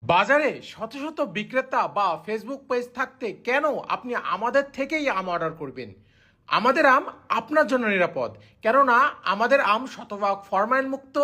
বাজারে শত শত বিক্রেতা বা ফেসবুক পেজ থাকতে কেন আপনি আমাদের থেকেই আম অর্ডার করবেন? আমাদের আম আপনার জন্য নিরাপদ, কেননা আমাদের আম শতভাগ ফরমালিন মুক্ত,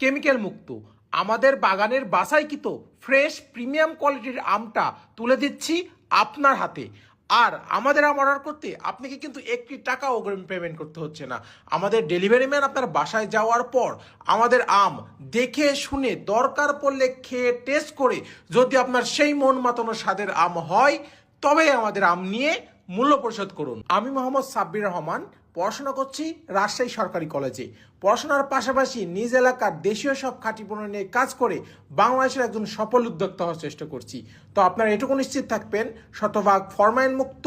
কেমিক্যাল মুক্ত। আমাদের বাগানের বাছাইকৃত ফ্রেশ প্রিমিয়াম কোয়ালিটির আমটা তুলে দিচ্ছি আপনার হাতে। আর আমাদের আম অর্ডার করতে আপনাকে কিন্তু একটি টাকা অগ্রিম পেমেন্ট করতে হচ্ছে না। আমাদের ডেলিভারি ম্যান আপনার বাসায় যাওয়ার পর আমাদের আম দেখে শুনে, দরকার পড়লে খেয়ে টেস্ট করে, যদি আপনার সেই মন মাতানো স্বাদের আম হয়, তবে আমাদের আম নিয়ে মূল্য পরিশোধ করুন। আমি মোহাম্মদ সাব্বির রহমান, পড়াশোনা করছি রাজশাহী সরকারি কলেজে। পড়াশোনার পাশাপাশি নিজ এলাকার দেশীয় সব খাঁটি পণ্য নিয়ে কাজ করে বাংলাদেশের একজন সফল উদ্যোক্তা হওয়ার চেষ্টা করছি। তো আপনারা এটুকু নিশ্চিত থাকবেন, শতভাগ ফরমালিন মুক্ত,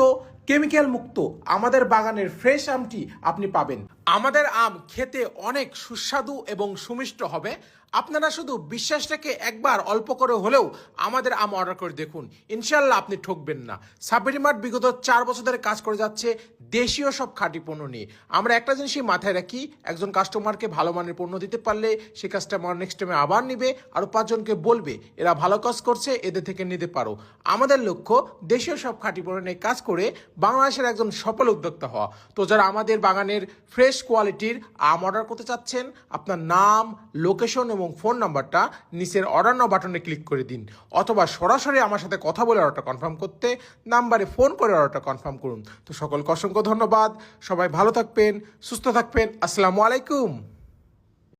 কেমিক্যাল মুক্ত আমাদের বাগানের ফ্রেশ আমটি আপনি পাবেন। আমাদের আম খেতে অনেক সুস্বাদু এবং সুমিষ্ট হবে। আপনারা শুধু বিশ্বাসটাকে একবার অল্প করে হলেও আমাদের আম অর্ডার করে দেখুন, ইনশাল্লাহ আপনি ঠকবেন না। সাব্বির মার্ট বিগত 4 বছর ধরে কাজ করে যাচ্ছে দেশীয় সব খাঁটি পণ্য নিয়ে। আমরা একটা জিনিসই মাথায় রাখি, একজন কাস্টমারকে ভালো মানের পণ্য দিতে পারলে সে কাস্টমার নেক্সট টাইমে আবার নিবে, আরও 5 জনকে বলবে এরা ভালো কাজ করছে, এদের থেকে নিতে পারো। আমাদের লক্ষ্য দেশীয় সব খাঁটি পণ্য নিয়ে কাজ করে বাংলাদেশের একজন সফল উদ্যোক্তা হওয়া। তো যারা আমাদের বাগানের ফ্রেশ কোয়ালিটির আম অর্ডার করতে চাচ্ছেন, আপনার নাম, লোকেশন এবং ফোন নাম্বারটা নিচের অর্ডার নাও বাটনে ক্লিক করে দিন, অথবা সরাসরি আমার সাথে কথা বলে অর্ডারটা কনফার্ম করতে নাম্বারে ফোন করে অর্ডারটা কনফার্ম করুন। তো সকলকে অসংখ্য ধন্যবাদ, সবাই ভালো থাকবেন, সুস্থ থাকবেন, আসসালামু আলাইকুম।